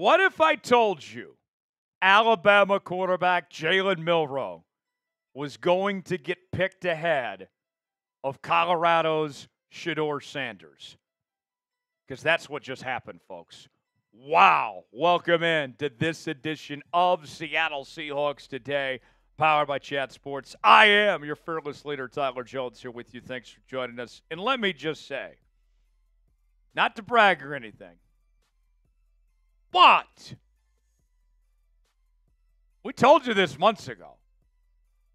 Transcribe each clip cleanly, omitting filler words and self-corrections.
What if I told you Alabama quarterback Jalen Milroe was going to get picked ahead of Colorado's Shedeur Sanders? Because that's what just happened, folks. Wow. Welcome in to this edition of Seattle Seahawks Today, powered by Chat Sports. I am your fearless leader, Tyler Jones, here with you. Thanks for joining us. And let me just say, not to brag or anything, but we told you this months ago.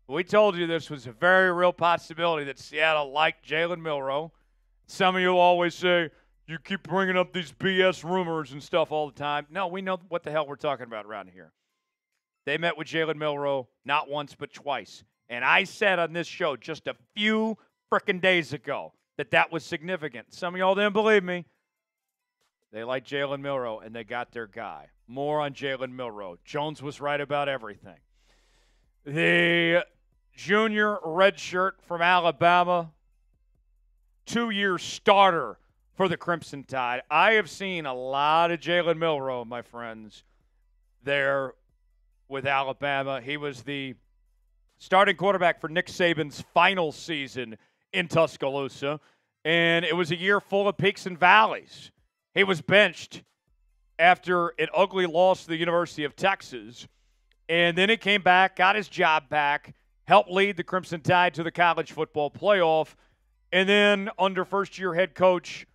We told you this was a very real possibility that Seattle liked Jalen Milroe. Some of you always say, you keep bringing up these BS rumors and stuff all the time. No, we know what the hell we're talking about around here. They met with Jalen Milroe not once but twice. And I said on this show just a few frickin' days ago that that was significant. Some of y'all didn't believe me. They like Jalen Milroe, and they got their guy. More on Jalen Milroe. Jones was right about everything. The junior redshirt from Alabama, 2-year starter for the Crimson Tide. I have seen a lot of Jalen Milroe, my friends, there with Alabama. He was the starting quarterback for Nick Saban's final season in Tuscaloosa, and it was a year full of peaks and valleys. He was benched after an ugly loss to the University of Texas, and then he came back, got his job back, helped lead the Crimson Tide to the college football playoff, and then under first-year head coach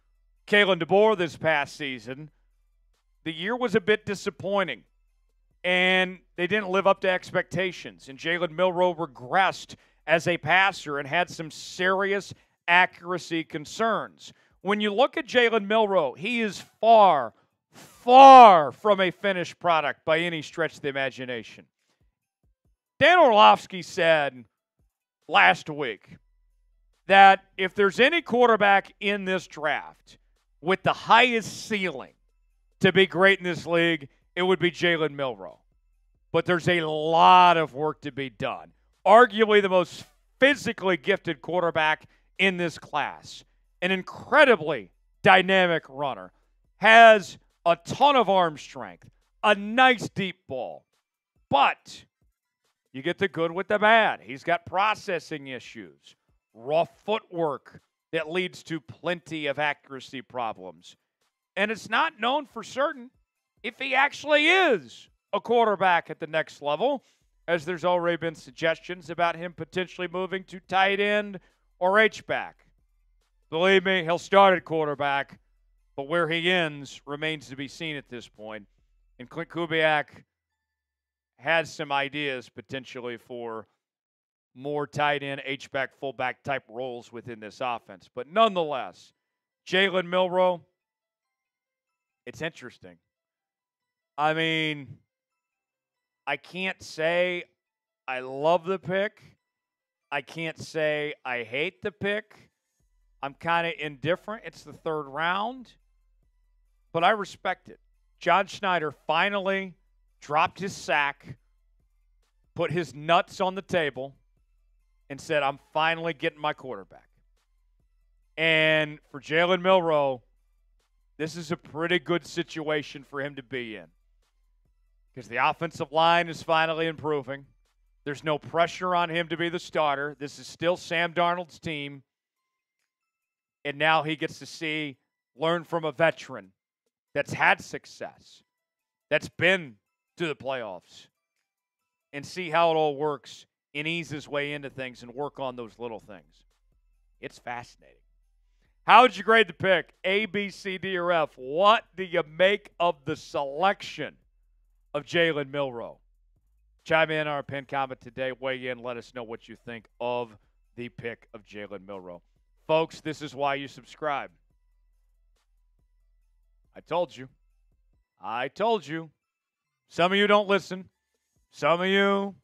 Kalen DeBoer this past season, the year was a bit disappointing, and they didn't live up to expectations, and Jalen Milroe regressed as a passer and had some serious accuracy concerns. When you look at Jalen Milroe, he is far, far from a finished product by any stretch of the imagination. Dan Orlovsky said last week that if there's any quarterback in this draft with the highest ceiling to be great in this league, it would be Jalen Milroe. But there's a lot of work to be done. Arguably the most physically gifted quarterback in this class. An incredibly dynamic runner, has a ton of arm strength, a nice deep ball. But you get the good with the bad. He's got processing issues, rough footwork that leads to plenty of accuracy problems. And it's not known for certain if he actually is a quarterback at the next level, as there's already been suggestions about him potentially moving to tight end or H-back. Believe me, he'll start at quarterback, but where he ends remains to be seen at this point. And Clint Kubiak has some ideas potentially for more tight end, H-back, fullback type roles within this offense. But nonetheless, Jalen Milroe, it's interesting. I mean, I can't say I love the pick. I can't say I hate the pick. I'm kind of indifferent. It's the third round, but I respect it. John Schneider finally dropped his sack, put his nuts on the table, and said, I'm finally getting my quarterback. And for Jalen Milroe, this is a pretty good situation for him to be in because the offensive line is finally improving. There's no pressure on him to be the starter. This is still Sam Darnold's team. And now he gets to learn from a veteran that's had success, that's been to the playoffs, and see how it all works and ease his way into things and work on those little things. It's fascinating. How would you grade the pick? A, B, C, D, or F? What do you make of the selection of Jalen Milroe? Chime in on our pinned comment today. Weigh in. Let us know what you think of the pick of Jalen Milroe. Folks, this is why you subscribe. I told you. I told you. Some of you don't listen. Some of you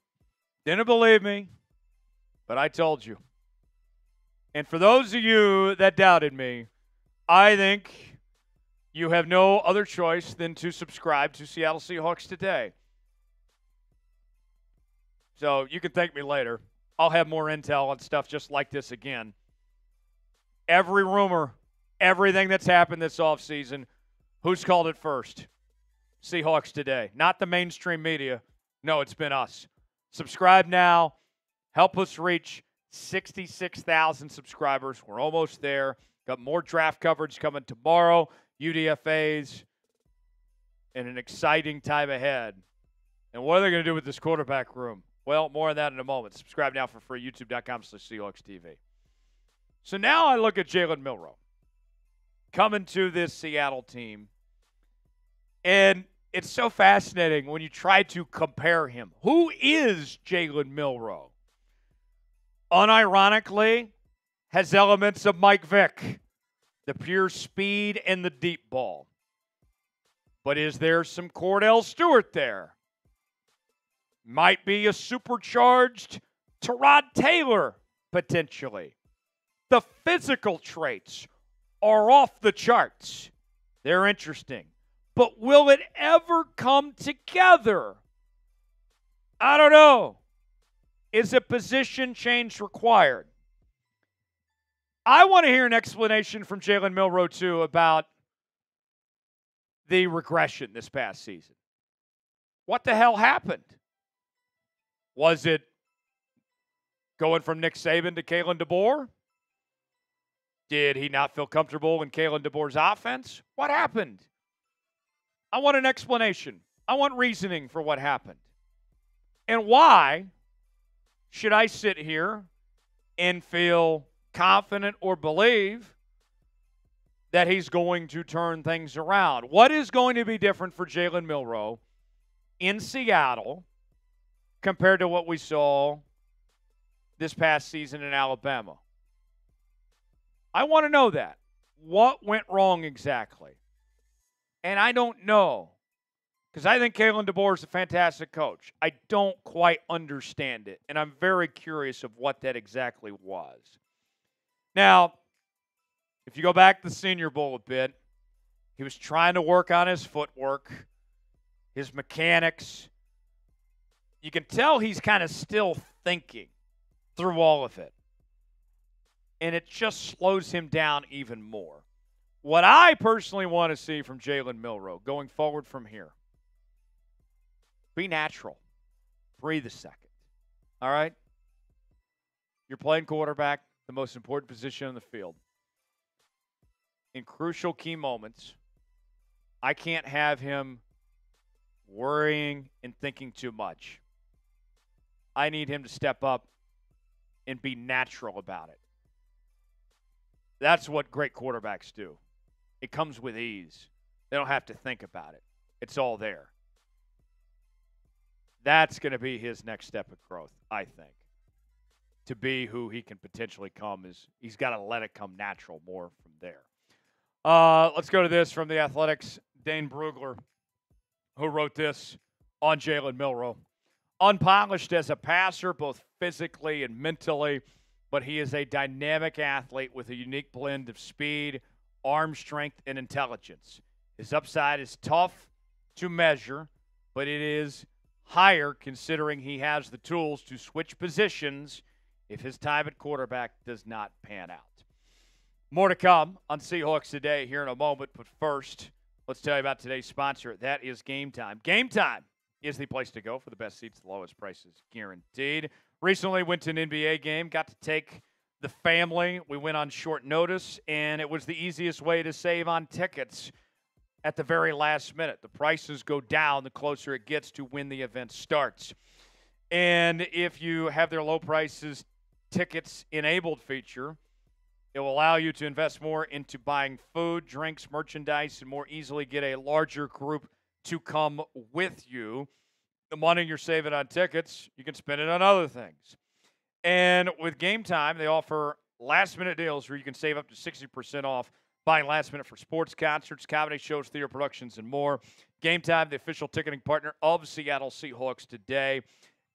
didn't believe me. But I told you. And for those of you that doubted me, I think you have no other choice than to subscribe to Seattle Seahawks Today. So you can thank me later. I'll have more intel on stuff just like this again. Every rumor, everything that's happened this offseason, who's called it first? Seahawks Today. Not the mainstream media. No, it's been us. Subscribe now. Help us reach 66,000 subscribers. We're almost there. Got more draft coverage coming tomorrow, UDFAs, and an exciting time ahead. And what are they going to do with this quarterback room? Well, more on that in a moment. Subscribe now for free, youtube.com/Seahawks TV. So now I look at Jalen Milroe coming to this Seattle team, and it's so fascinating when you try to compare him. Who is Jalen Milroe? Unironically, has elements of Mike Vick, the pure speed and the deep ball. But is there some Cordell Stewart there? Might be a supercharged Tyrod Taylor, potentially. The physical traits are off the charts. They're interesting. But will it ever come together? I don't know. Is a position change required? I want to hear an explanation from Jalen Milroe, too, about the regression this past season. What the hell happened? Was it going from Nick Saban to Kalen DeBoer? Did he not feel comfortable in Kalen DeBoer's offense? What happened? I want an explanation. I want reasoning for what happened. And why should I sit here and feel confident or believe that he's going to turn things around? What is going to be different for Jalen Milroe in Seattle compared to what we saw this past season in Alabama? I want to know that. What went wrong exactly? And I don't know, because I think Kalen DeBoer is a fantastic coach. I don't quite understand it, and I'm very curious of what that exactly was. Now, if you go back to the Senior Bowl a bit, he was trying to work on his footwork, his mechanics. You can tell he's kind of still thinking through all of it. And it just slows him down even more. What I personally want to see from Jalen Milroe going forward from here, be natural. Breathe a second. All right? You're playing quarterback, the most important position on the field. In crucial key moments, I can't have him worrying and thinking too much. I need him to step up and be natural about it. That's what great quarterbacks do. It comes with ease. They don't have to think about it. It's all there. That's going to be his next step of growth, I think. To be who he can potentially come, is he's got to let it come natural more from there. Let's go to this from The Athletic's Dane Brugler, who wrote this on Jalen Milroe. Unpolished as a passer, both physically and mentally, but he is a dynamic athlete with a unique blend of speed, arm strength, and intelligence. His upside is tough to measure, but it is higher considering he has the tools to switch positions if his time at quarterback does not pan out. More to come on Seahawks Today here in a moment, but first, let's tell you about today's sponsor. That is Game Time. Game Time is the place to go for the best seats, the lowest prices guaranteed. Recently went to an NBA game, got to take the family. We went on short notice, and it was the easiest way to save on tickets at the very last minute. The prices go down the closer it gets to when the event starts. And if you have their low prices tickets enabled feature, it will allow you to invest more into buying food, drinks, merchandise, and more easily get a larger group to come with you. The money you're saving on tickets, you can spend it on other things. And with Game Time, they offer last-minute deals where you can save up to 60% off buying last minute for sports, concerts, comedy shows, theater productions, and more. Game Time, the official ticketing partner of Seattle Seahawks Today.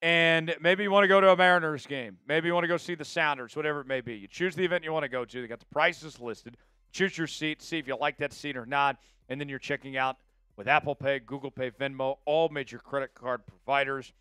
And maybe you want to go to a Mariners game. Maybe you want to go see the Sounders, whatever it may be. You choose the event you want to go to. They got the prices listed. Choose your seat, see if you like that seat or not, and then you're checking out with Apple Pay, Google Pay, Venmo, all major credit card providers.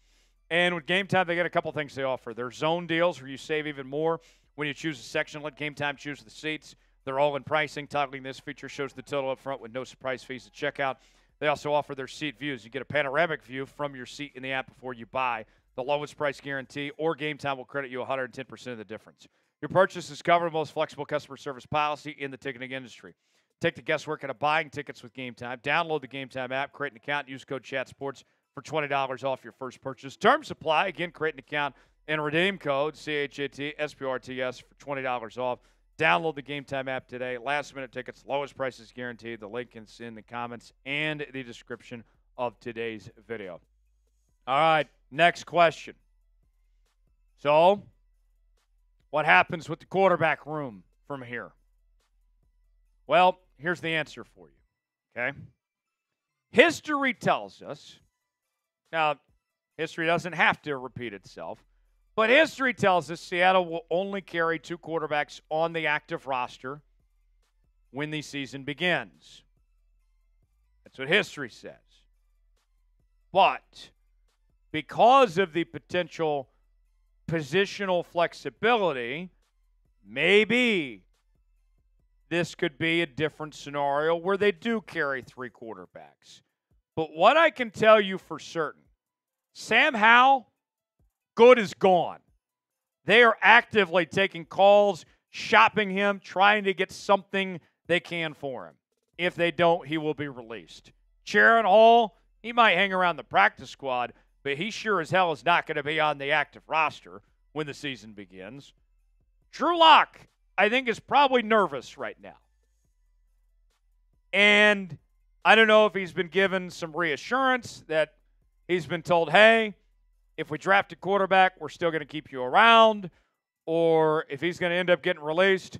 And with Game Time, they got a couple things they offer. There's zone deals where you save even more when you choose a section. Let Game Time choose the seats. They're all in pricing. Toggling this feature shows the total up front with no surprise fees at checkout. They also offer their seat views. You get a panoramic view from your seat in the app before you buy. The lowest price guarantee or Game Time will credit you 110% of the difference. Your purchase is covered with the most flexible customer service policy in the ticketing industry. Take the guesswork out of buying tickets with Game Time. Download the Game Time app, create an account, use code ChatSports for $20 off your first purchase. Terms apply. Again, create an account and redeem code CHATSPORTS for $20 off. Download the Game Time app today. Last-minute tickets, lowest prices guaranteed. The link is in the comments and the description of today's video. All right, next question. So, what happens with the quarterback room from here? Well, here's the answer for you, okay? History tells us, now, history doesn't have to repeat itself, but history tells us Seattle will only carry 2 quarterbacks on the active roster when the season begins. That's what history says. But because of the potential positional flexibility, maybe this could be a different scenario where they do carry 3 quarterbacks. But what I can tell you for certain, Sam Howell, good is gone. They are actively taking calls, shopping him, trying to get something they can for him. If they don't, he will be released. Sharon Hall, he might hang around the practice squad, but he sure as hell is not going to be on the active roster when the season begins. Drew Lock, I think, is probably nervous right now. And I don't know if he's been given some reassurance that he's been told, hey, if we draft a quarterback, we're still going to keep you around, or if he's going to end up getting released.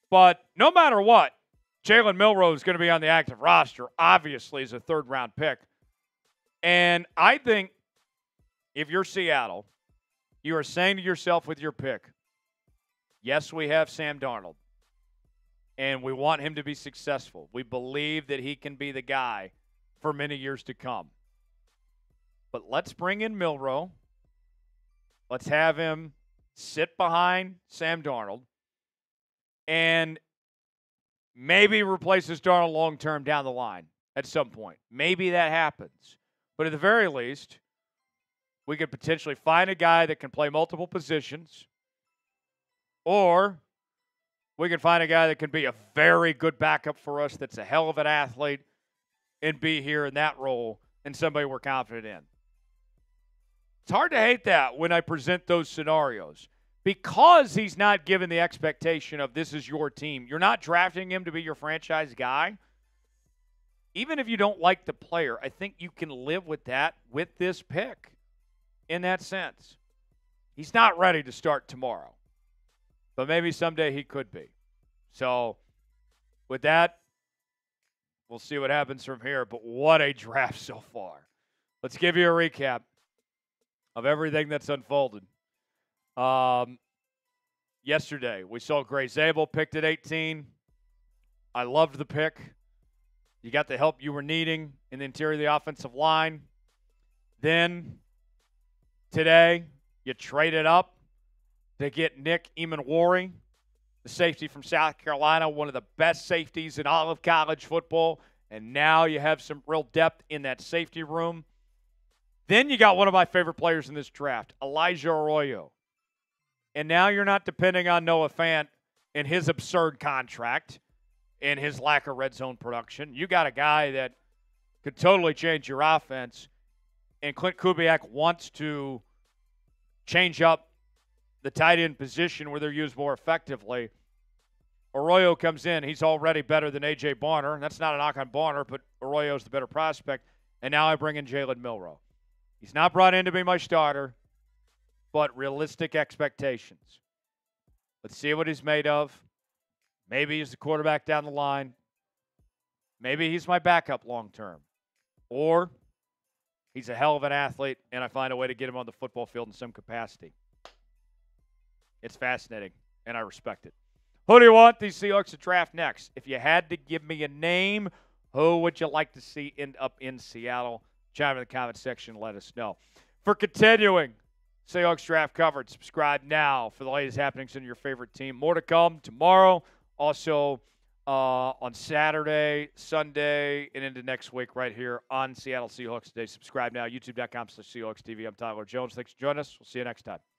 But no matter what, Jalen Milroe is going to be on the active roster, obviously, as a third-round pick. And I think if you're Seattle, you are saying to yourself with your pick, yes, we have Sam Darnold, and we want him to be successful. We believe that he can be the guy for many years to come. But let's bring in Milroe. Let's have him sit behind Sam Darnold and maybe replaces Darnold long-term down the line at some point. Maybe that happens. But at the very least, we could potentially find a guy that can play multiple positions, or we can find a guy that can be a very good backup for us that's a hell of an athlete and be here in that role and somebody we're confident in. It's hard to hate that when I present those scenarios because he's not given the expectation of this is your team. You're not drafting him to be your franchise guy. Even if you don't like the player, I think you can live with that with this pick in that sense. He's not ready to start tomorrow, but maybe someday he could be. So with that, we'll see what happens from here. But what a draft so far. Let's give you a recap of everything that's unfolded. Yesterday, we saw Gray Zabel picked at 18. I loved the pick. You got the help you were needing in the interior of the offensive line. Then, today, you traded up to get Nick Emanwari, the safety from South Carolina, one of the best safeties in all of college football. And now you have some real depth in that safety room. Then you got one of my favorite players in this draft, Elijah Arroyo. And now you're not depending on Noah Fant and his absurd contract and his lack of red zone production. You got a guy that could totally change your offense. And Clint Kubiak wants to change up the tight end position where they're used more effectively. Arroyo comes in. He's already better than A.J. Barner. That's not a knock on Barner, but Arroyo's the better prospect. And now I bring in Jalen Milroe. He's not brought in to be my starter, but realistic expectations. Let's see what he's made of. Maybe he's the quarterback down the line. Maybe he's my backup long term. Or he's a hell of an athlete, and I find a way to get him on the football field in some capacity. It's fascinating, and I respect it. Who do you want these Seahawks to draft next? If you had to give me a name, who would you like to see end up in Seattle? Chime in the comment section and let us know. For continuing Seahawks draft coverage, subscribe now for the latest happenings in your favorite team. More to come tomorrow. Also, on Saturday, Sunday, and into next week right here on Seattle Seahawks Today. Subscribe now, youtube.com/SeahawksTV. I'm Tyler Jones. Thanks for joining us. We'll see you next time.